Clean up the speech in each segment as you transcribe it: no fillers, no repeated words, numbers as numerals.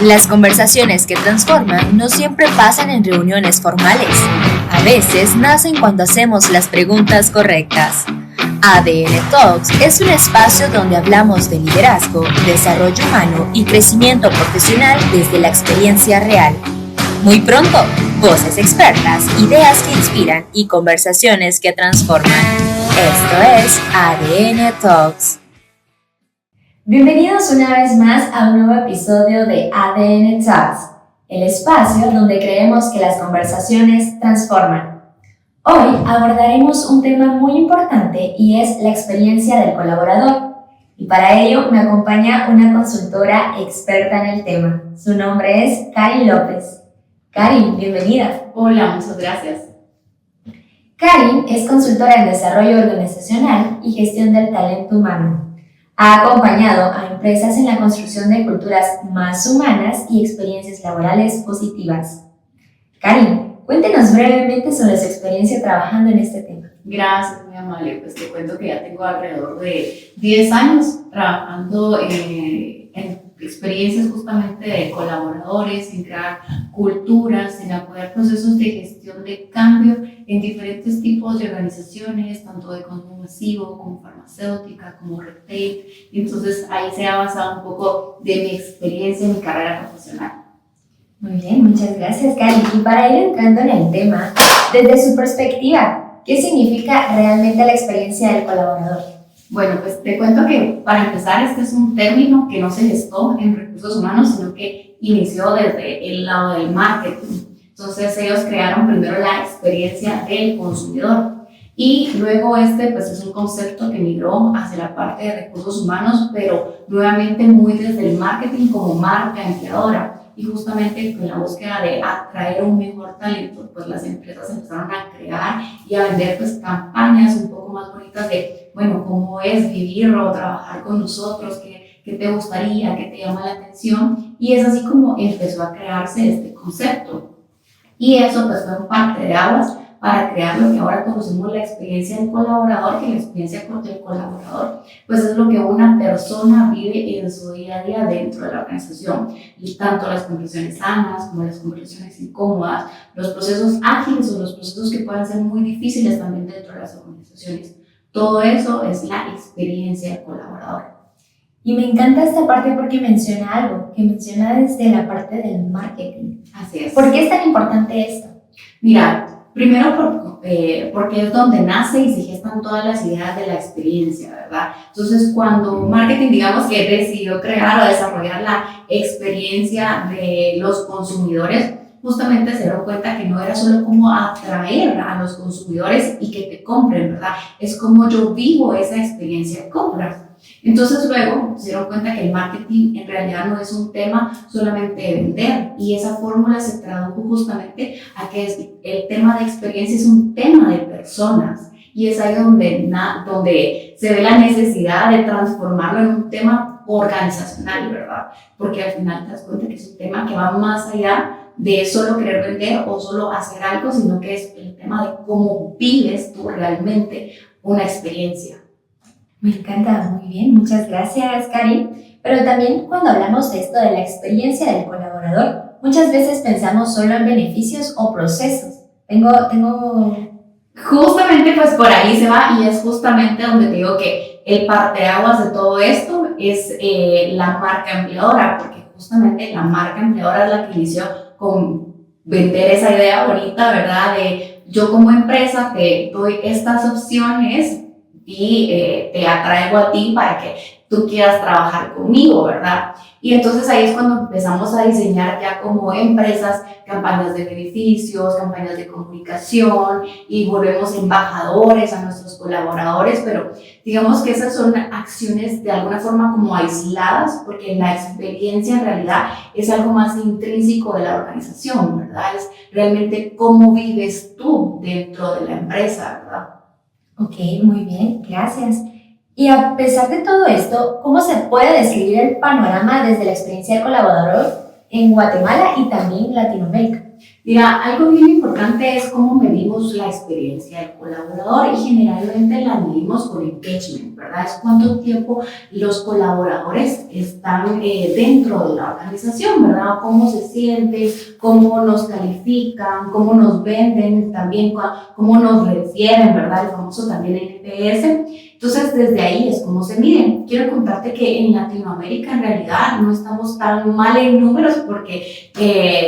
Las conversaciones que transforman no siempre pasan en reuniones formales. A veces nacen cuando hacemos las preguntas correctas. ADN Talks es un espacio donde hablamos de liderazgo, desarrollo humano y crecimiento profesional desde la experiencia real. Muy pronto, voces expertas, ideas que inspiran y conversaciones que transforman. Esto es ADN Talks. Bienvenidos una vez más a un nuevo episodio de ADN Talks, el espacio donde creemos que las conversaciones transforman. Hoy abordaremos un tema muy importante y es la experiencia del colaborador. Y para ello me acompaña una consultora experta en el tema. Su nombre es Karin López. Karin, bienvenida. Hola, muchas gracias. Karin es consultora en desarrollo organizacional y gestión del talento humano. Ha acompañado a empresas en la construcción de culturas más humanas y experiencias laborales positivas. Karin, cuéntenos brevemente sobre su experiencia trabajando en este tema. Gracias, muy amable. Pues te cuento que ya tengo alrededor de 10 años trabajando en experiencias justamente de colaboradores, en crear culturas, en apoyar procesos de gestión de cambio en diferentes tipos de organizaciones, tanto de consumo masivo como farmacéutica, como retail. Y entonces ahí se ha basado un poco de mi experiencia en mi carrera profesional. Muy bien, muchas gracias, Karin. Y para ir entrando en el tema, desde su perspectiva, ¿qué significa realmente la experiencia del colaborador? Bueno, pues te cuento que para empezar este es un término que no se gestó en recursos humanos, sino que inició desde el lado del marketing. Entonces ellos crearon primero la experiencia del consumidor y luego pues es un concepto que migró hacia la parte de recursos humanos, pero nuevamente muy desde el marketing como marca empleadora. Y justamente con la búsqueda de atraer un mejor talento, pues las empresas empezaron a crear y a vender pues campañas un poco más bonitas de, bueno, cómo es vivir o trabajar con nosotros, qué te gustaría, qué te llama la atención. Y es así como empezó a crearse este concepto. Y eso pues fue un parte de aguas para crear lo que ahora conocemos la experiencia del colaborador, que la experiencia del colaborador pues es lo que una persona vive en su día a día dentro de la organización, y tanto las conversaciones sanas como las conversaciones incómodas, los procesos ágiles o los procesos que pueden ser muy difíciles también dentro de las organizaciones. Todo eso es la experiencia del colaborador. Y me encanta esta parte porque menciona algo, que menciona desde la parte del marketing. Así es. ¿Por qué es tan importante esto? Mira, primero porque es donde nace y se gestan todas las ideas de la experiencia, ¿verdad? Entonces, cuando marketing, digamos que decidió crear o desarrollar la experiencia de los consumidores, justamente se dieron cuenta que no era solo como atraer a los consumidores y que te compren, ¿verdad? Es como yo vivo esa experiencia de compra. Entonces luego se dieron cuenta que el marketing en realidad no es un tema solamente de vender, y esa fórmula se tradujo justamente a que el tema de experiencia es un tema de personas, y es ahí donde se ve la necesidad de transformarlo en un tema organizacional, ¿verdad? Porque al final te das cuenta que es un tema que va más allá de solo querer vender o solo hacer algo, sino que es el tema de cómo vives tú realmente una experiencia. Me encanta, muy bien, muchas gracias, Karin. Pero también cuando hablamos de esto de la experiencia del colaborador, muchas veces pensamos solo en beneficios o procesos. Justamente pues por ahí se va, y es justamente donde te digo que el parteaguas de todo esto es la marca empleadora, porque justamente la marca empleadora es la que inició con vender esa idea bonita, ¿verdad? De yo como empresa te doy estas opciones y te atraigo a ti para que tú quieras trabajar conmigo, ¿verdad? Y entonces ahí es cuando empezamos a diseñar ya como empresas campañas de beneficios, campañas de comunicación, y volvemos embajadores a nuestros colaboradores, pero digamos que esas son acciones de alguna forma como aisladas, porque la experiencia en realidad es algo más intrínseco de la organización, ¿verdad? Es realmente cómo vives tú dentro de la empresa, ¿verdad? Ok, muy bien, gracias. Y a pesar de todo esto, ¿cómo se puede describir el panorama desde la experiencia del colaborador en Guatemala y también Latinoamérica? Mira, algo bien importante es cómo medimos la experiencia del colaborador y generalmente la medimos con engagement, ¿verdad? Es cuánto tiempo los colaboradores están dentro de la organización, ¿verdad? Cómo se sienten, cómo nos califican, cómo nos venden, también cómo nos refieren, ¿verdad? El famoso también NPS. Entonces, desde ahí es como se miden. Quiero contarte que en Latinoamérica en realidad no estamos tan mal en números porque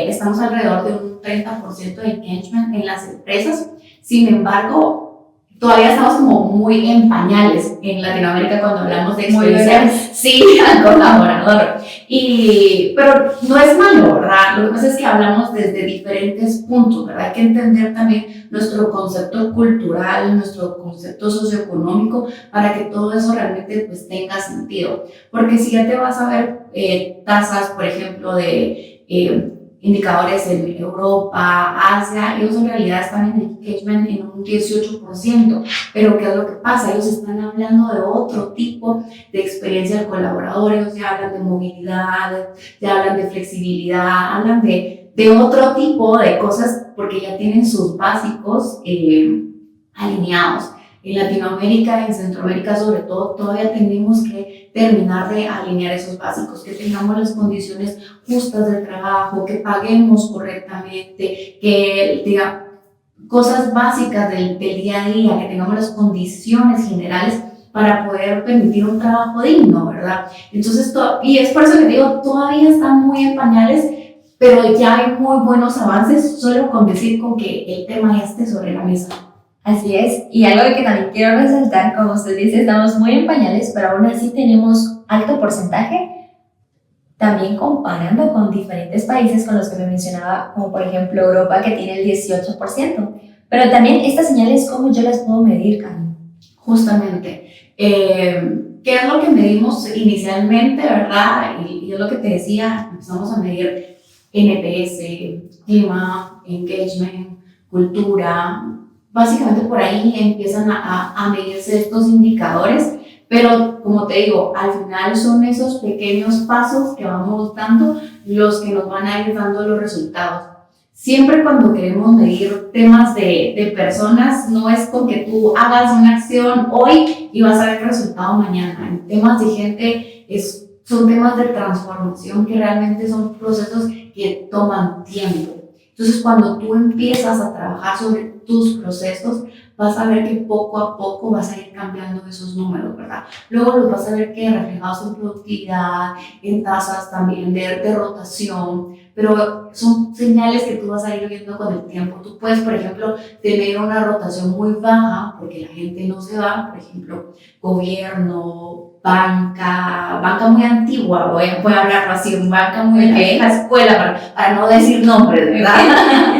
estamos alrededor de un 30% de engagement en las empresas. Sin embargo, todavía estamos como muy en pañales en Latinoamérica cuando hablamos de experiencia sí, al colaborador. Pero no es malo, ¿verdad? Lo que pasa es que hablamos desde diferentes puntos, ¿verdad? Hay que entender también nuestro concepto cultural, nuestro concepto socioeconómico, para que todo eso realmente pues tenga sentido. Porque si ya te vas a ver tasas, por ejemplo, de indicadores en Europa, Asia, ellos en realidad están en engagement en un 18%, pero ¿qué es lo que pasa? Ellos están hablando de otro tipo de experiencia del colaborador, ellos ya hablan de movilidad, ya hablan de flexibilidad, hablan de otro tipo de cosas porque ya tienen sus básicos alineados. En Latinoamérica, en Centroamérica sobre todo, todavía tenemos que terminar de alinear esos básicos, que tengamos las condiciones justas del trabajo, que paguemos correctamente, que diga cosas básicas del día a día, que tengamos las condiciones generales para poder permitir un trabajo digno, ¿verdad? Entonces, y es por eso que digo, todavía están muy en pañales, pero ya hay muy buenos avances, solo con decir con que el tema esté sobre la mesa. Así es, y algo que también quiero resaltar, como usted dice, estamos muy en pañales, pero aún así tenemos alto porcentaje, también comparando con diferentes países con los que me mencionaba, como por ejemplo Europa, que tiene el 18%. Pero también estas señales, ¿cómo yo las puedo medir, Karen? Justamente, ¿qué es lo que medimos inicialmente, verdad? Y es lo que te decía, empezamos a medir NPS, clima, engagement, cultura. Básicamente por ahí empiezan a medirse estos indicadores, pero como te digo, al final son esos pequeños pasos que vamos dando los que nos van a ir dando los resultados. Siempre cuando queremos medir temas de personas, no es con que tú hagas una acción hoy y vas a ver el resultado mañana. En temas de gente son temas de transformación que realmente son procesos que toman tiempo. Entonces, cuando tú empiezas a trabajar sobre tus procesos, vas a ver que poco a poco vas a ir cambiando esos números, ¿verdad? Luego los vas a ver que reflejados en productividad, en tasas también de rotación, pero son señales que tú vas a ir viendo con el tiempo. Tú puedes, por ejemplo, tener una rotación muy baja porque la gente no se va, por ejemplo, gobierno, banca muy antigua, voy a hablarlo así, banca muy de la vieja escuela, para no decir nombres, ¿verdad?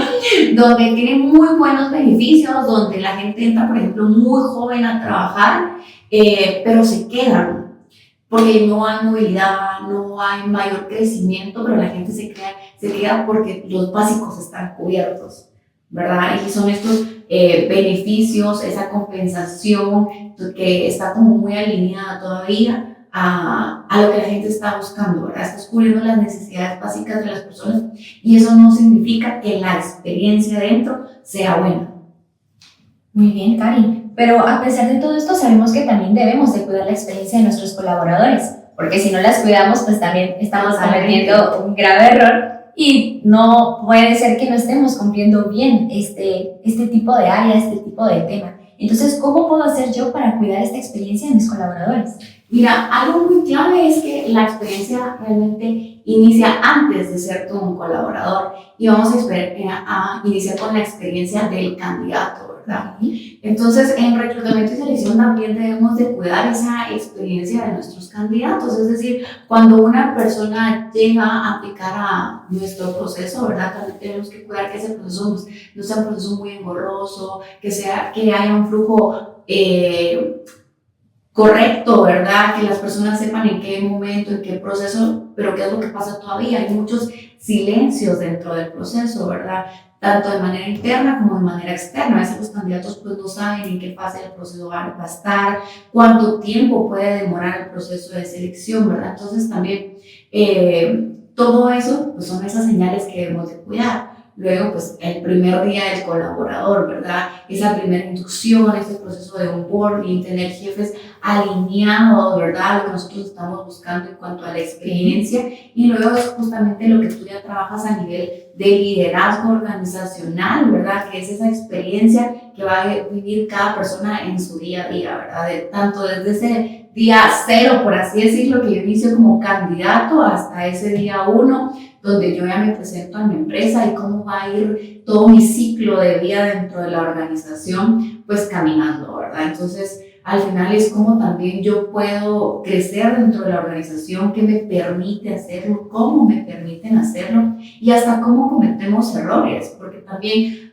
Donde tiene muy buenos beneficios, donde la gente entra, por ejemplo, muy joven a trabajar, pero se quedan, porque no hay movilidad, no hay mayor crecimiento, pero la gente se queda porque los básicos están cubiertos, ¿verdad? Y son estos beneficios, esa compensación que está como muy alineada todavía a lo que la gente está buscando, ¿verdad? Estás cubriendo las necesidades básicas de las personas y eso no significa que la experiencia dentro sea buena. Muy bien, Cari, pero a pesar de todo esto sabemos que también debemos de cuidar la experiencia de nuestros colaboradores, porque si no las cuidamos, pues también estamos cometiendo un grave error. Y no puede ser que no estemos cumpliendo bien este tipo de área, este tipo de tema. Entonces, ¿cómo puedo hacer yo para cuidar esta experiencia de mis colaboradores? Mira, algo muy clave es que la experiencia realmente inicia antes de ser tú un colaborador y vamos a iniciar con la experiencia del candidato, ¿verdad? Entonces, en reclutamiento y selección también debemos de cuidar esa experiencia de nuestros candidatos, es decir, cuando una persona llega a aplicar a nuestro proceso, ¿verdad? También tenemos que cuidar que ese proceso no sea un proceso muy engorroso, que haya un flujo correcto, ¿verdad? Que las personas sepan en qué momento, en qué proceso, pero qué es lo que pasa todavía. Hay muchos silencios dentro del proceso, ¿verdad? Tanto de manera interna como de manera externa. A veces los candidatos pues no saben en qué fase del proceso va a estar, cuánto tiempo puede demorar el proceso de selección, ¿verdad? Entonces también todo eso pues son esas señales que debemos de cuidar. luego pues el primer día del colaborador, ¿verdad? Esa primera inducción, ese proceso de onboarding, tener jefes alineados, ¿verdad? Lo que nosotros estamos buscando en cuanto a la experiencia, y luego es justamente lo que tú ya trabajas a nivel de liderazgo organizacional, ¿verdad? Que es esa experiencia que va a vivir cada persona en su día a día, ¿verdad? Tanto desde ese día cero, por así decirlo, que yo inicio como candidato, hasta ese día uno, donde yo ya me presento a mi empresa, y cómo va a ir todo mi ciclo de vida dentro de la organización, pues caminando, ¿verdad? Entonces, al final es como también yo puedo crecer dentro de la organización, qué me permite hacerlo, cómo me permiten hacerlo, y hasta cómo cometemos errores, porque también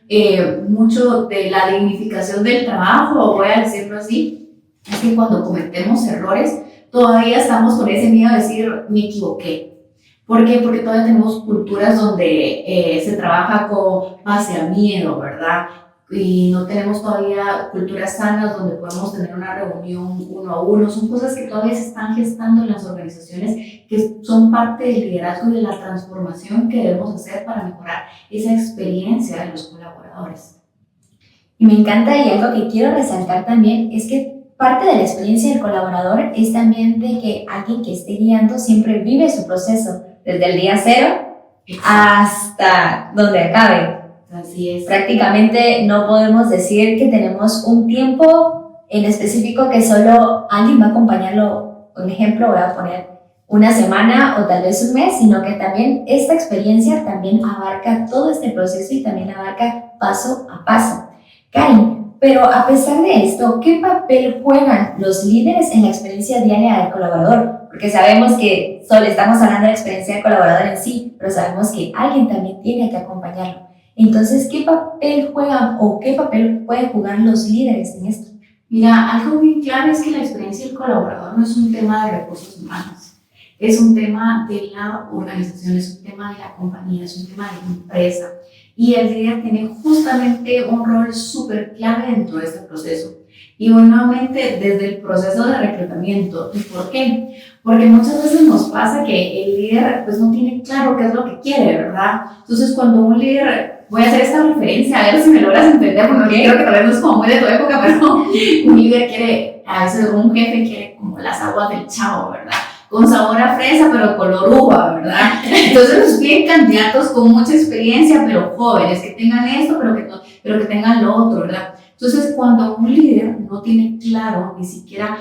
mucho de la dignificación del trabajo, voy a decirlo así, es que cuando cometemos errores, todavía estamos con ese miedo de decir, me equivoqué. ¿Por qué? Porque todavía tenemos culturas donde se trabaja con base a miedo, ¿verdad? Y no tenemos todavía culturas sanas donde podemos tener una reunión uno a uno. Son cosas que todavía se están gestando en las organizaciones, que son parte del liderazgo y de la transformación que debemos hacer para mejorar esa experiencia de los colaboradores. Y me encanta, y algo que quiero resaltar también es que parte de la experiencia del colaborador es también de que alguien que esté guiando siempre vive su proceso desde el día cero hasta donde acabe. Así es. Prácticamente no podemos decir que tenemos un tiempo en específico que solo alguien va a acompañarlo. Un ejemplo, voy a poner una semana o tal vez un mes, sino que también esta experiencia también abarca todo este proceso y también abarca paso a paso. Karin, pero a pesar de esto, ¿qué papel juegan los líderes en la experiencia diaria del colaborador? Porque sabemos que solo estamos hablando de la experiencia del colaborador en sí, pero sabemos que alguien también tiene que acompañarlo. Entonces, ¿qué papel juegan o qué papel pueden jugar los líderes en esto? Mira, algo muy claro es que la experiencia del colaborador no es un tema de recursos humanos, es un tema de la organización, es un tema de la compañía, es un tema de la empresa. Y el líder tiene justamente un rol súper clave dentro de este proceso. Y nuevamente desde el proceso de reclutamiento. ¿Y por qué? Porque muchas veces nos pasa que el líder pues no tiene claro qué es lo que quiere, ¿verdad? Entonces cuando un líder, voy a hacer esta referencia, a ver si me logras entender, porque creo que tal vez no es como muy de tu época, pero un líder quiere, a veces un jefe quiere como las aguas del Chavo, ¿verdad? Con sabor a fresa, pero color uva, ¿verdad? Entonces nos piden candidatos con mucha experiencia, pero jóvenes, que tengan esto, pero que tengan lo otro, ¿verdad? Entonces, cuando un líder no tiene claro ni siquiera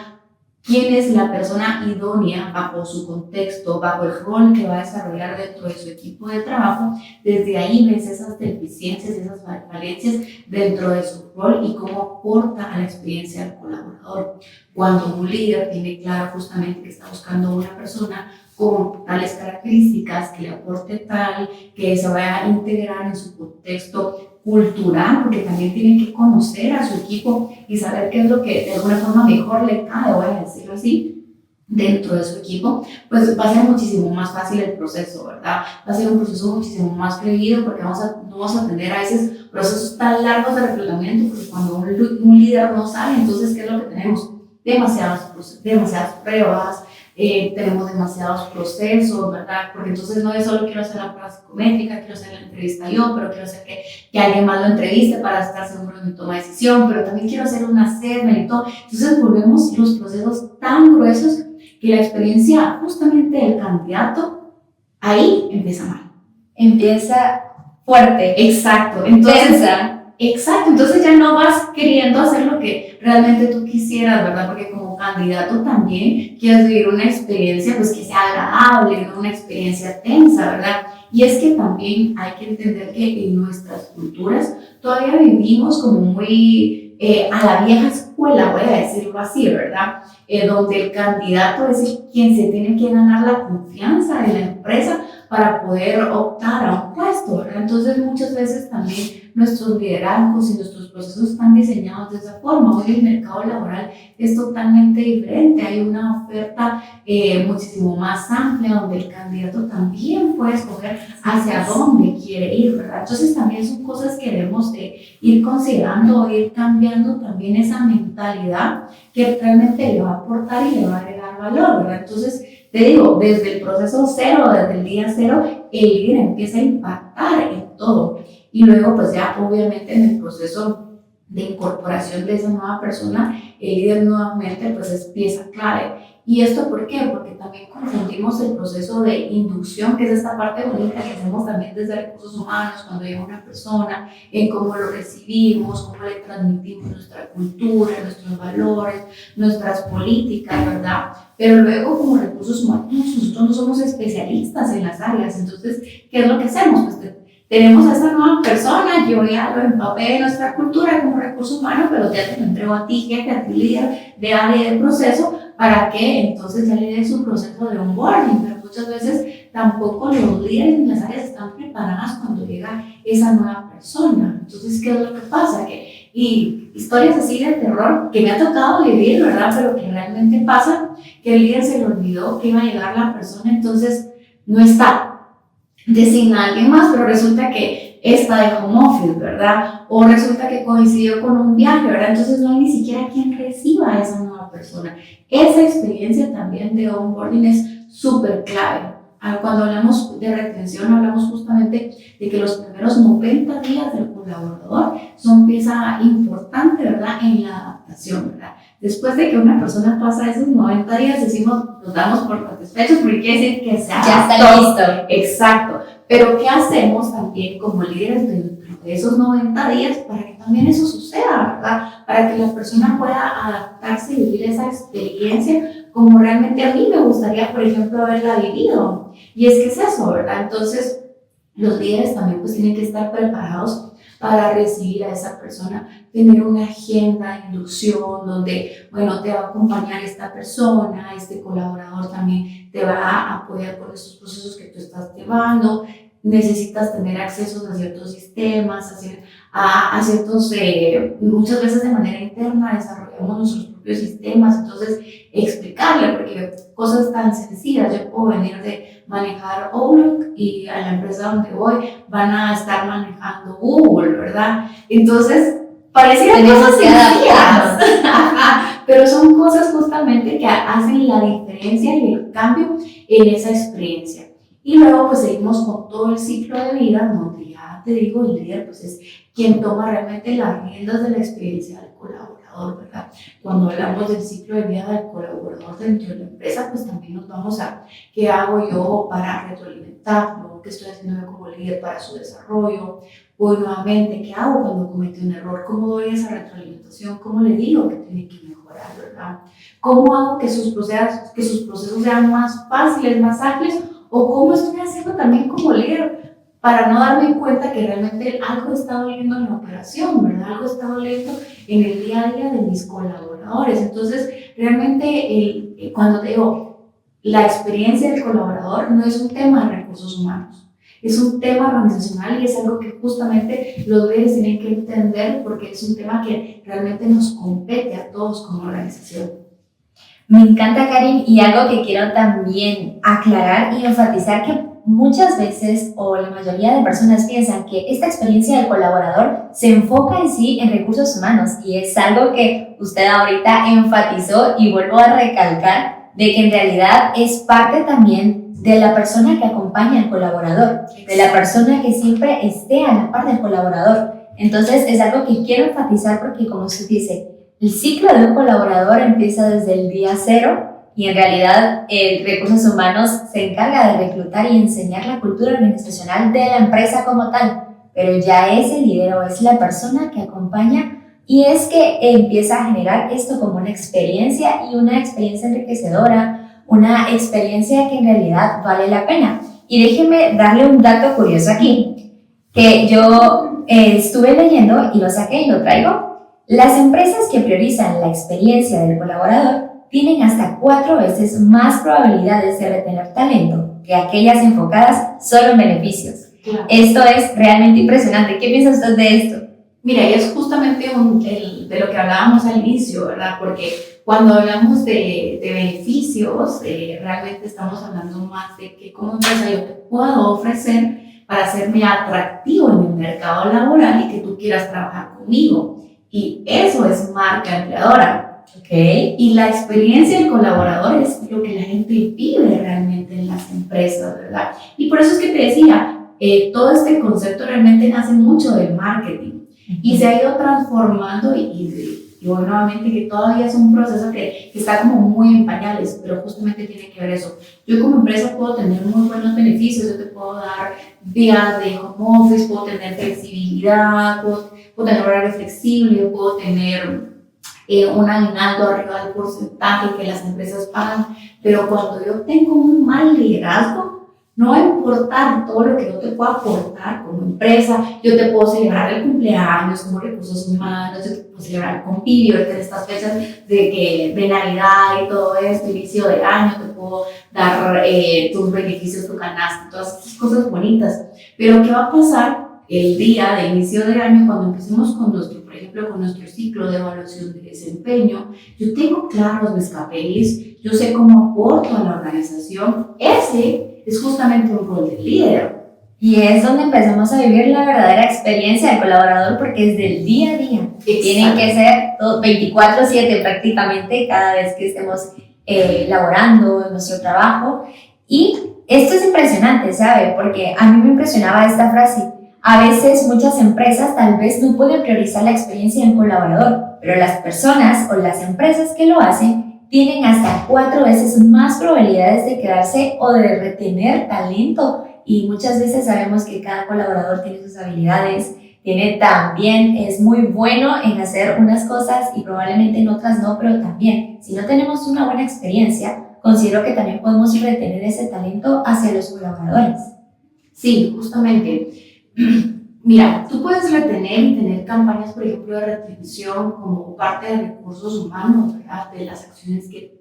quién es la persona idónea bajo su contexto, bajo el rol que va a desarrollar dentro de su equipo de trabajo, desde ahí ves esas deficiencias, esas falencias dentro de su rol y cómo aporta a la experiencia del colaborador. Cuando un líder tiene claro justamente que está buscando una persona con tales características, que le aporte tal, que se vaya a integrar en su contexto cultural, porque también tienen que conocer a su equipo y saber qué es lo que de alguna forma mejor le cae, voy a decirlo así, dentro de su equipo, pues va a ser muchísimo más fácil el proceso, ¿verdad? Va a ser un proceso muchísimo más fluido, porque no vamos a tener a veces procesos tan largos de reclutamiento, porque cuando un líder no sabe, entonces, ¿qué es lo que tenemos? Demasiadas pruebas, tenemos demasiados procesos, ¿verdad? Porque entonces no es solo quiero hacer la prueba psicométrica, quiero hacer la entrevista yo, pero quiero hacer que alguien más lo entreviste para estar seguro de mi toma de decisión, pero también quiero hacer un assessment y todo. Entonces volvemos los procesos tan gruesos que la experiencia justamente del candidato ahí empieza mal. Empieza fuerte. Exacto. Entonces ya no vas queriendo hacer lo que realmente tú quisieras, ¿verdad? Porque como candidato también quieres vivir una experiencia pues que sea agradable, no una experiencia tensa, ¿verdad? Y es que también hay que entender que en nuestras culturas todavía vivimos como muy a la vieja escuela, voy a decirlo así, ¿verdad? Donde el candidato es quien se tiene que ganar la confianza de la empresa para poder optar a un puesto, ¿verdad? Entonces muchas veces también nuestros liderazgos y nuestros procesos están diseñados de esa forma. Hoy el mercado laboral es totalmente diferente, hay una oferta muchísimo más amplia donde el candidato también puede escoger hacia dónde quiere ir, ¿verdad? Entonces también son cosas que debemos de ir considerando, ir cambiando también esa mentalidad que realmente le va a aportar y le va a agregar valor, ¿verdad? Entonces te digo, desde el proceso cero, desde el día cero, el líder empieza a impactar en todo. Y luego, pues ya obviamente en el proceso de incorporación de esa nueva persona, el líder nuevamente pues es pieza clave. ¿Y esto por qué? Porque también confundimos el proceso de inducción, que es esta parte bonita que hacemos también desde recursos humanos, cuando llega una persona, en cómo lo recibimos, cómo le transmitimos nuestra cultura, nuestros valores, nuestras políticas, ¿verdad? Pero luego como recursos humanos nosotros no somos especialistas en las áreas, entonces, ¿qué es lo que hacemos? Pues tenemos a esta nueva persona, yo ya lo empapé de nuestra cultura como recurso humano, pero ya te lo entrego a ti, jefe, a ti líder de área de proceso, para que entonces ya le den su proceso de onboarding, pero muchas veces tampoco los líderes en las áreas están preparadas cuando llega esa nueva persona. Entonces, ¿qué es lo que pasa? Y historias así de terror que me ha tocado vivir, ¿verdad? Pero que realmente pasa, que el líder se le olvidó que iba a llegar la persona, entonces no está. Designa a alguien más, pero resulta que está de home office, ¿verdad? O resulta que coincidió con un viaje, ¿verdad? Entonces no hay ni siquiera quien reciba a esa nueva persona. Esa experiencia también de onboarding es súper clave. Cuando hablamos de retención, hablamos justamente de que los primeros 90 días del colaborador son pieza importante, ¿verdad? En la adaptación, ¿verdad? Después de que una persona pasa esos 90 días, decimos, nos damos por satisfechos, porque quiere decir que se ya está listo. Exacto. Pero ¿qué hacemos también como líderes de esos 90 días para que también eso suceda, ¿verdad? Para que la persona pueda adaptarse y vivir esa experiencia como realmente a mí me gustaría, por ejemplo, haberla vivido. Y es que es eso, ¿verdad? Entonces, los líderes también pues tienen que estar preparados para recibir a esa persona, tener una agenda de inducción donde, bueno, te va a acompañar esta persona, este colaborador también te va a apoyar con estos procesos que tú estás llevando, necesitas tener acceso a ciertos sistemas, a ciertos, muchas veces de manera interna desarrollamos nuestros propios sistemas, entonces explicarle, porque cosas tan sencillas, yo puedo venir de manejar Outlook y a la empresa donde voy van a estar manejando Google, ¿verdad? Entonces, parecían cosas sencillas, pero son cosas justamente que hacen la diferencia y el cambio en esa experiencia. Y luego pues seguimos con todo el ciclo de vida, donde ya te digo, el líder pues es quien toma realmente las riendas de la experiencia del colaborador, ¿verdad? Cuando hablamos del ciclo de vida del colaborador dentro de la empresa, pues también nos vamos a qué hago yo para retroalimentarlo, qué estoy haciendo yo como líder para su desarrollo, o nuevamente, ¿qué hago cuando comete un error? ¿Cómo doy esa retroalimentación? ¿Cómo le digo que tiene que mejorar, verdad? ¿Cómo hago que sus procesos sean más fáciles, más ágiles? ¿O cómo estoy haciendo también como líder para no darme cuenta que realmente algo está doliendo en la operación, ¿verdad? Algo está doliendo en el día a día de mis colaboradores. Entonces, realmente, cuando te digo, la experiencia del colaborador no es un tema de recursos humanos, es un tema organizacional y es algo que justamente los líderes tienen que entender porque es un tema que realmente nos compete a todos como organización. Me encanta, Karin, y algo que quiero también aclarar y enfatizar, que muchas veces o la mayoría de personas piensan que esta experiencia del colaborador se enfoca en sí en recursos humanos, y es algo que usted ahorita enfatizó y vuelvo a recalcar, de que en realidad es parte también de la persona que acompaña al colaborador, de la persona que siempre esté a la par del colaborador. Entonces es algo que quiero enfatizar porque, como usted dice, el ciclo de un colaborador empieza desde el día cero y en realidad Recursos Humanos se encarga de reclutar y enseñar la cultura organizacional de la empresa como tal, pero ya es el líder o es la persona que acompaña, y es que empieza a generar esto como una experiencia, y una experiencia enriquecedora, una experiencia que en realidad vale la pena. Y déjeme darle un dato curioso aquí, que yo estuve leyendo y lo saqué y lo traigo. Las empresas que priorizan la experiencia del colaborador tienen hasta 4 veces más probabilidades de retener talento que aquellas enfocadas solo en beneficios. Claro. Esto es realmente impresionante. ¿Qué piensa usted de esto? Mira, y es justamente de lo que hablábamos al inicio, ¿verdad? Porque cuando hablamos de beneficios, realmente estamos hablando más de que como empresa yo te puedo ofrecer para hacerme atractivo en el mercado laboral y que tú quieras trabajar conmigo. Y eso es marca empleadora, ¿ok? Y la experiencia del colaborador es lo que la gente pide realmente en las empresas, ¿verdad? Y por eso es que te decía, todo este concepto realmente nace mucho del marketing y se ha ido transformando y bueno, nuevamente que todavía es un proceso que está como muy en pañales, pero justamente tiene que ver eso. Yo como empresa puedo tener muy buenos beneficios, yo te puedo dar días de home office, puedo tener flexibilidad, puedo tener horario flexible, puedo tener un aguinaldo arriba del porcentaje que las empresas pagan, pero cuando yo tengo un mal liderazgo, no va a importar todo lo que yo te pueda aportar como empresa. Yo te puedo celebrar el cumpleaños como recursos humanos, yo te puedo celebrar el convivio en estas fechas de Navidad y todo esto, inicio de año, te puedo dar tus beneficios, tu canasta, todas esas cosas bonitas. Pero ¿qué va a pasar el día de inicio de año cuando empecemos con nuestro, por ejemplo, con nuestro ciclo de evaluación de desempeño? Yo tengo claros mis KPIs, yo sé cómo aporto a la organización. Ese es justamente un rol de líder. Y es donde empezamos a vivir la verdadera experiencia del colaborador, porque es del día a día. Exacto. Tienen que ser 24/7 prácticamente cada vez que estemos laborando en nuestro trabajo. Y esto es impresionante, ¿sabe? Porque a mí me impresionaba esta frase. A veces muchas empresas tal vez no pueden priorizar la experiencia del colaborador, pero las personas o las empresas que lo hacen tienen hasta 4 veces más probabilidades de quedarse o de retener talento. Y muchas veces sabemos que cada colaborador tiene sus habilidades, es muy bueno en hacer unas cosas y probablemente en otras no, pero también, si no tenemos una buena experiencia, considero que también podemos retener ese talento hacia los colaboradores. Sí, justamente. Mira, tú puedes retener y tener campañas, por ejemplo, de retención como parte de recursos humanos, ¿verdad? De las acciones que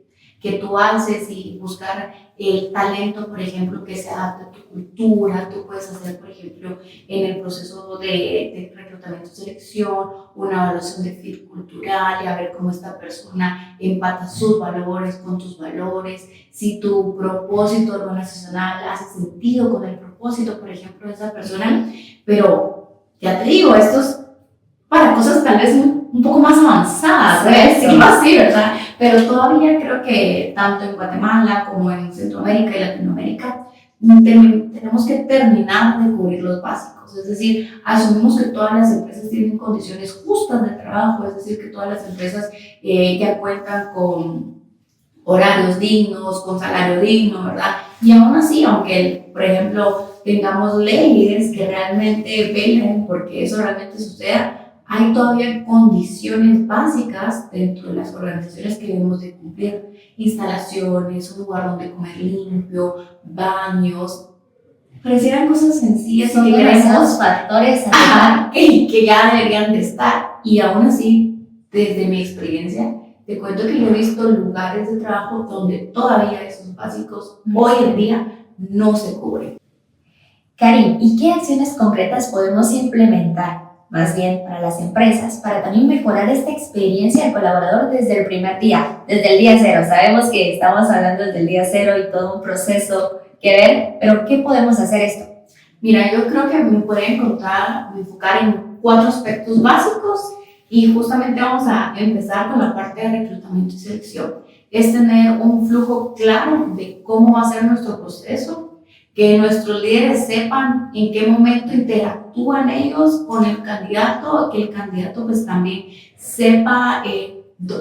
tú haces y buscar el talento, por ejemplo, que se adapte a tu cultura. Tú puedes hacer, por ejemplo, en el proceso de reclutamiento y selección, una evaluación de fit cultural y a ver cómo esta persona empata sus valores con tus valores, si tu propósito organizacional hace sentido con el propósito, por ejemplo, de esa persona. Pero ya te digo, esto es para cosas tal vez un poco más avanzadas, ¿sabes? Sí, así, ¿verdad? Pero todavía creo que tanto en Guatemala como en Centroamérica y Latinoamérica tenemos que terminar de cubrir los básicos, es decir, asumimos que todas las empresas tienen condiciones justas de trabajo, es decir, que todas las empresas ya cuentan con horarios dignos, con salario digno, ¿verdad? Y aún así, aunque, por ejemplo, tengamos leyes que realmente velen porque eso realmente suceda, hay todavía condiciones básicas dentro de las organizaciones que debemos de cumplir. Instalaciones, un lugar donde comer limpio, baños. Parecieran cosas sencillas son demasiados factores que ya deberían de estar. Y aún así, desde mi experiencia, te cuento que yo he visto lugares de trabajo donde todavía esos básicos hoy en día no se cubren. Karin, ¿y qué acciones concretas podemos implementar, más bien para las empresas, para también mejorar esta experiencia del colaborador desde el primer día, desde el día cero? Sabemos que estamos hablando desde el día cero y todo un proceso que ver, pero ¿qué podemos hacer esto? Mira, yo creo que me pueden enfocar en 4 aspectos básicos y justamente vamos a empezar con la parte de reclutamiento y selección. Es tener un flujo claro de cómo va a ser nuestro proceso, que nuestros líderes sepan en qué momento interactúan ellos con el candidato, que el candidato pues también sepa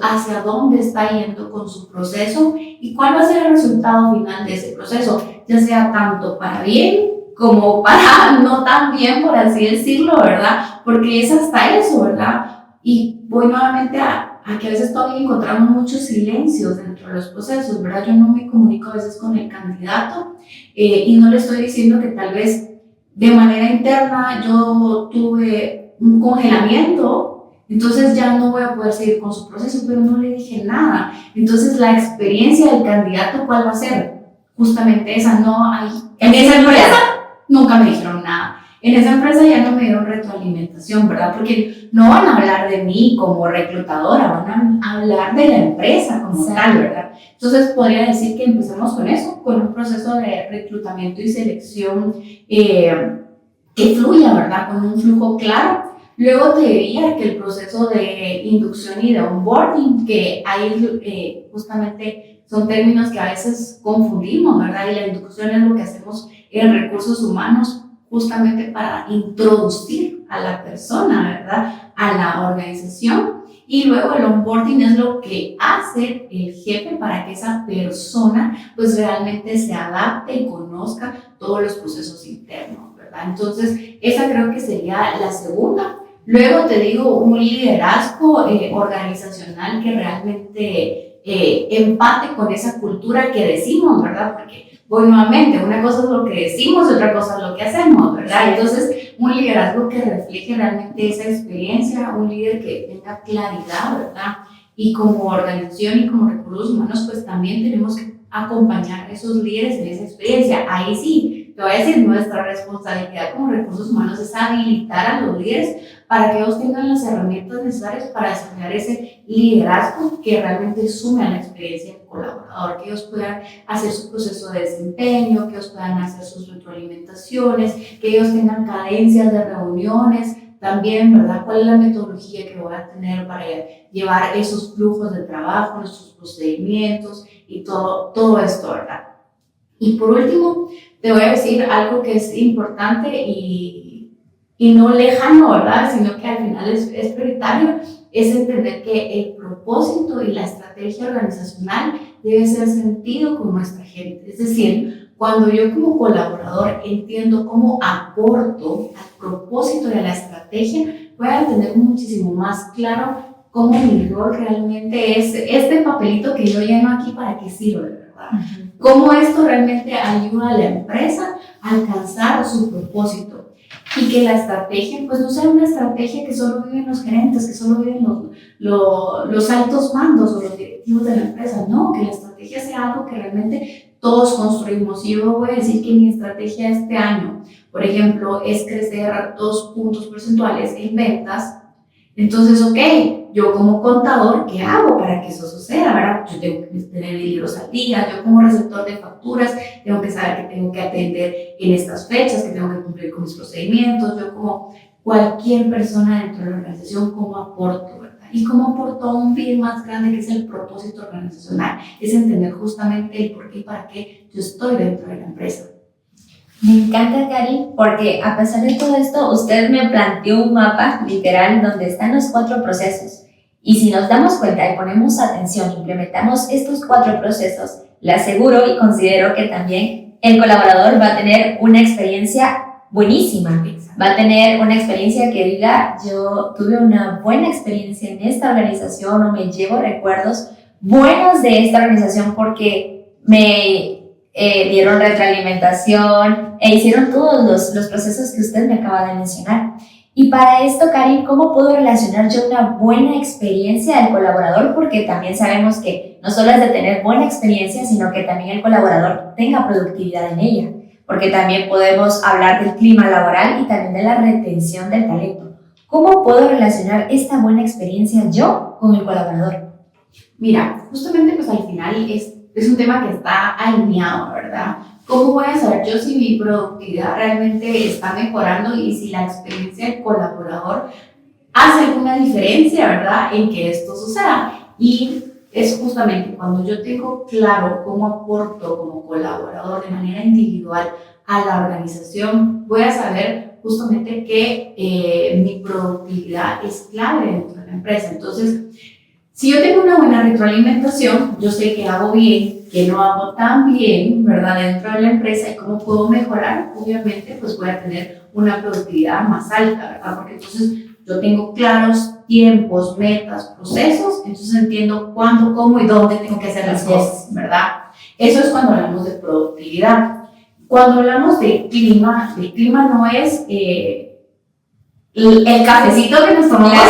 hacia dónde está yendo con su proceso y cuál va a ser el resultado final de ese proceso, ya sea tanto para bien como para no tan bien, por así decirlo, ¿verdad? Porque es hasta eso, ¿verdad? Y voy nuevamente a que a veces todavía encontramos muchos silencios dentro de los procesos, ¿verdad? Yo no me comunico a veces con el candidato y no le estoy diciendo que tal vez de manera interna yo tuve un congelamiento, entonces ya no voy a poder seguir con su proceso, pero no le dije nada. Entonces la experiencia del candidato, ¿cuál va a ser? Justamente esa, no hay. En esa empresa nunca me dijeron nada. En esa empresa ya no me dieron retroalimentación, ¿verdad? Porque no van a hablar de mí como reclutadora, van a hablar de la empresa como tal, ¿verdad? Entonces podría decir que empecemos con eso, con un proceso de reclutamiento y selección que fluya, ¿verdad? Con un flujo claro. Luego te diría que el proceso de inducción y de onboarding, que ahí justamente son términos que a veces confundimos, ¿verdad? Y la inducción es lo que hacemos en recursos humanos justamente para introducir a la persona, ¿verdad?, a la organización. Y luego el onboarding es lo que hace el jefe para que esa persona pues realmente se adapte y conozca todos los procesos internos, ¿verdad? Entonces, esa creo que sería la segunda. Luego te digo, un liderazgo organizacional que realmente empate con esa cultura que decimos, ¿verdad? Porque, bueno, nuevamente, una cosa es lo que decimos y otra cosa es lo que hacemos, ¿verdad? Entonces, un liderazgo que refleje realmente esa experiencia, un líder que tenga claridad, ¿verdad? Y como organización y como recursos humanos, pues también tenemos que acompañar a esos líderes en esa experiencia. Ahí sí, te voy a decir, nuestra responsabilidad como recursos humanos es habilitar a los líderes para que ellos tengan las herramientas necesarias para desarrollar ese liderazgo que realmente sume a la experiencia del colaborador, que ellos puedan hacer su proceso de desempeño, que ellos puedan hacer sus retroalimentaciones, que ellos tengan cadencias de reuniones, también, ¿verdad? ¿Cuál es la metodología que voy a tener para llevar esos flujos de trabajo, nuestros procedimientos y todo esto, ¿verdad? Y por último, te voy a decir algo que es importante y no lejano, ¿verdad? Sino que al final es prioritario, es entender que el propósito y la estrategia organizacional debe ser sentido con nuestra gente. Es decir, cuando yo como colaborador entiendo cómo aporto al propósito y a la estrategia, voy a tener muchísimo más claro cómo mi rol realmente es este papelito que yo lleno aquí para qué sirve, ¿verdad? Cómo esto realmente ayuda a la empresa a alcanzar su propósito. Y que la estrategia, pues no sea una estrategia que solo viven los gerentes, que solo viven los altos mandos o los directivos de la empresa. No, que la estrategia sea algo que realmente todos construimos. Y yo voy a decir que mi estrategia este año, por ejemplo, es crecer 2 puntos porcentuales en ventas. Entonces, ok, yo como contador, ¿qué hago para que eso suceda, verdad? Yo tengo que tener libros al día, yo como receptor de facturas, tengo que saber que tengo que atender en estas fechas, que tengo que cumplir con mis procedimientos, yo como cualquier persona dentro de la organización, ¿cómo aporto, verdad? Y cómo aporto a un bien más grande que es el propósito organizacional, es entender justamente el por qué y para qué yo estoy dentro de la empresa. Me encanta, Cari, porque a pesar de todo esto, usted me planteó un mapa literal donde están los 4 procesos. Y si nos damos cuenta y ponemos atención, implementamos estos 4 procesos, le aseguro y considero que también el colaborador va a tener una experiencia buenísima. Va a tener una experiencia que diga, yo tuve una buena experiencia en esta organización o me llevo recuerdos buenos de esta organización porque me dieron retroalimentación e hicieron todos los procesos que usted me acaba de mencionar. Y para esto, Karin, ¿cómo puedo relacionar yo una buena experiencia del colaborador? Porque también sabemos que no solo es de tener buena experiencia, sino que también el colaborador tenga productividad en ella. Porque también podemos hablar del clima laboral y también de la retención del talento. ¿Cómo puedo relacionar esta buena experiencia yo con el colaborador? Mira, justamente pues al final es un tema que está alineado, ¿verdad? ¿Cómo voy a saber yo si mi productividad realmente está mejorando y si la experiencia del colaborador hace alguna diferencia, ¿verdad?, en que esto suceda? Y es justamente cuando yo tengo claro cómo aporto como colaborador de manera individual a la organización, voy a saber justamente que mi productividad es clave dentro de la empresa. Entonces, si yo tengo una buena retroalimentación, yo sé que hago bien, que no hago tan bien, ¿verdad?, dentro de la empresa y cómo puedo mejorar. Obviamente, pues voy a tener una productividad más alta, ¿verdad? Porque entonces yo tengo claros tiempos, metas, procesos, entonces entiendo cuándo, cómo y dónde tengo que hacer las cosas, ¿verdad? Eso es cuando hablamos de productividad. Cuando hablamos de clima, el clima no es el cafecito que nos tomamos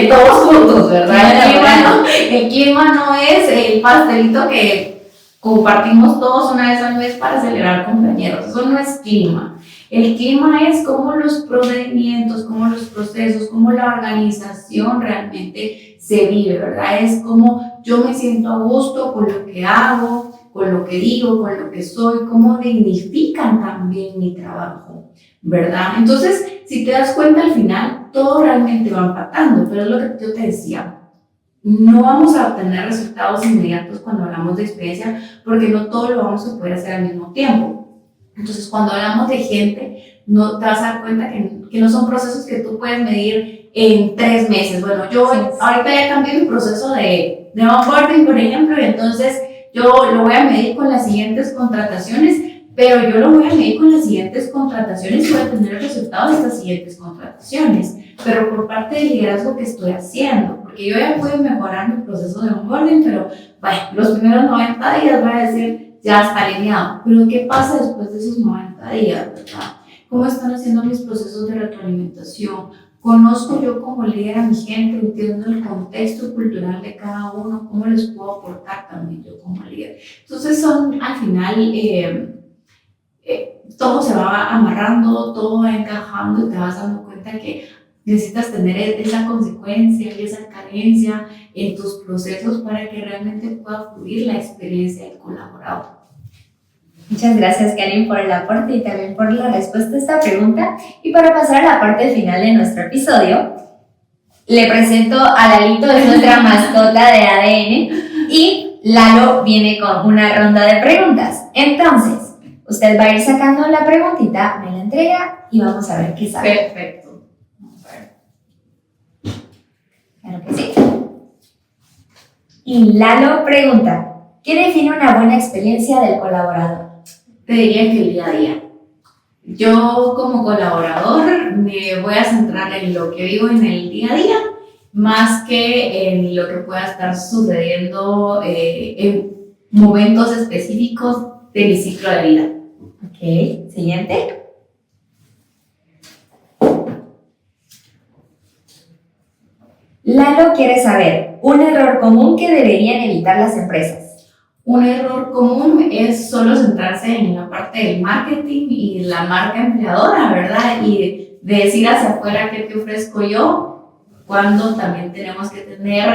todos juntos, ¿verdad? El clima no es el pastelito que compartimos todos una vez al mes para celebrar cumpleaños. Eso no es clima. El clima es cómo los procedimientos, cómo los procesos, cómo la organización realmente se vive, ¿verdad? Es cómo yo me siento a gusto con lo que hago, con lo que digo, con lo que soy, cómo dignifican también mi trabajo, ¿verdad? Entonces, si te das cuenta, al final todo realmente va empatando, pero es lo que yo te decía. No vamos a obtener resultados inmediatos cuando hablamos de experiencia porque no todo lo vamos a poder hacer al mismo tiempo. Entonces, cuando hablamos de gente, no te vas a dar cuenta que no son procesos que tú puedes medir en 3 meses. Bueno, yo ahorita ya cambié mi proceso de onboarding, por ejemplo, y entonces yo lo voy a medir con las siguientes contrataciones, pero yo lo voy a medir con las siguientes contrataciones y voy a tener el resultado de estas siguientes contrataciones, pero por parte del liderazgo que estoy haciendo, porque yo ya puedo mejorar mi proceso de onboarding, pero bueno, los primeros 90 días voy a decir, ya está alineado, pero ¿qué pasa después de esos 90 días, verdad? ¿Cómo están haciendo mis procesos de retroalimentación? ¿Conozco yo como líder a mi gente? ¿Entiendo el contexto cultural de cada uno? ¿Cómo les puedo aportar también yo como líder? Entonces son, al final, todo se va amarrando, todo va encajando y te vas dando cuenta que necesitas tener esa consecuencia y esa carencia en tus procesos para que realmente pueda fluir la experiencia del colaborador. Muchas gracias, Karen, por el aporte y también por la respuesta a esta pregunta. Y para pasar a la parte final de nuestro episodio, le presento a Lalito, es nuestra mascota de ADN, y Lalo viene con una ronda de preguntas. Entonces, usted va a ir sacando la preguntita, me la entrega y vamos a ver qué sabe. Perfecto. Vamos a ver. Claro que sí. Y Lalo pregunta, ¿qué define una buena experiencia del colaborador? Te diría que el día a día. Yo como colaborador me voy a centrar en lo que vivo en el día a día, más que en lo que pueda estar sucediendo en momentos específicos de mi ciclo de vida. Ok, siguiente. Lalo quiere saber un error común que deberían evitar las empresas. Un error común es solo centrarse en la parte del marketing y la marca empleadora, ¿verdad? Y de decir hacia afuera qué te ofrezco yo, cuando también tenemos que tener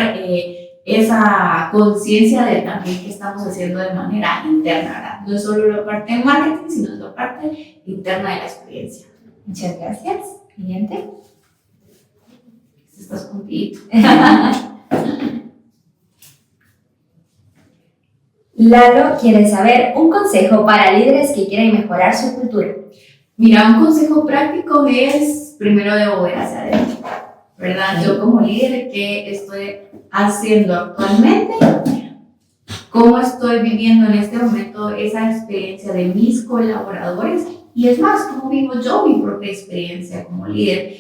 esa conciencia de también qué estamos haciendo de manera interna, ¿verdad? No es solo la parte de marketing, sino es la parte interna de la experiencia. Muchas gracias. Siguiente. Estás contigo. Lalo quiere saber un consejo para líderes que quieren mejorar su cultura. Mira, un consejo práctico es, primero debo ver hacia adentro, ¿verdad? Yo como líder, ¿qué estoy haciendo actualmente? ¿Cómo estoy viviendo en este momento esa experiencia de mis colaboradores? Y es más, ¿cómo vivo yo mi propia experiencia como líder?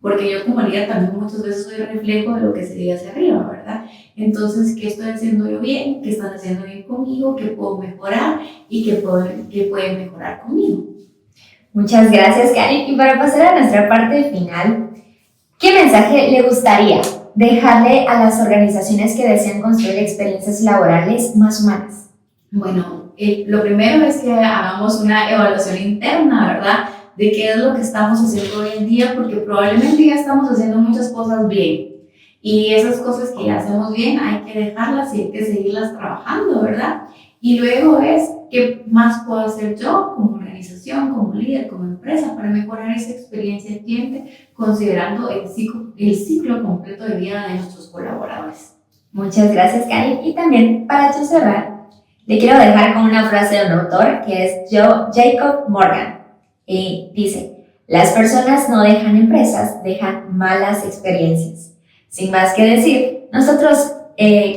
Porque yo como líder también muchas veces soy reflejo de lo que se dice hacia arriba, ¿verdad? Entonces, ¿qué estoy haciendo yo bien? ¿Qué están haciendo bien conmigo? ¿Qué puedo mejorar? ¿Y qué pueden mejorar conmigo? Muchas gracias, Karen. Y para pasar a nuestra parte final, ¿qué mensaje le gustaría dejarle a las organizaciones que desean construir experiencias laborales más humanas? Bueno, lo primero es que hagamos una evaluación interna, ¿verdad? De qué es lo que estamos haciendo hoy en día, porque probablemente ya estamos haciendo muchas cosas bien. Y esas cosas que ya hacemos bien hay que dejarlas y hay que seguirlas trabajando, ¿verdad? Y luego es, ¿qué más puedo hacer yo como organización, como líder, como empresa para mejorar esa experiencia del cliente, considerando el ciclo completo de vida de nuestros colaboradores? Muchas gracias, Karen. Y también, para cerrar, le quiero dejar con una frase de un autor que es Jacob Morgan. Y dice, las personas no dejan empresas, dejan malas experiencias. Sin más que decir, nosotros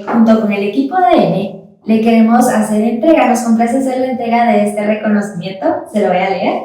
junto con el equipo de ADN le queremos hacer entrega, nos complace hacer la entrega de este reconocimiento, se lo voy a leer.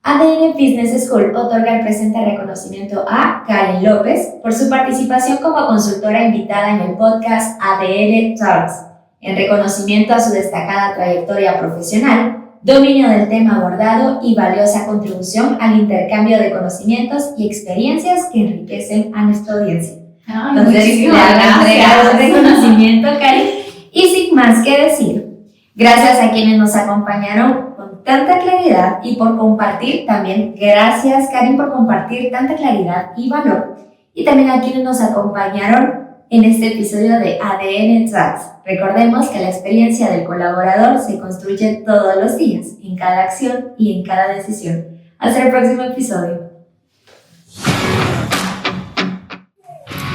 ADN Business School otorga el presente reconocimiento a Karen López por su participación como consultora invitada en el podcast ADN Talks, en reconocimiento a su destacada trayectoria profesional, dominio del tema abordado y valiosa contribución al intercambio de conocimientos y experiencias que enriquecen a nuestra audiencia. Entonces, le hago entrega de reconocimiento, Karen. Y sin más que decir, gracias a quienes nos acompañaron con tanta claridad y por compartir también, gracias, Karen, por compartir tanta claridad y valor. Y también a quienes nos acompañaron en este episodio de ADN Talks. Recordemos que la experiencia del colaborador se construye todos los días, en cada acción y en cada decisión. Hasta el próximo episodio.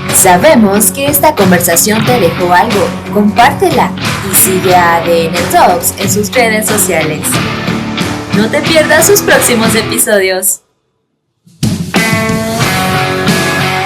Sabemos que esta conversación te dejó algo. Compártela y sigue a ADN Talks en sus redes sociales. No te pierdas sus próximos episodios.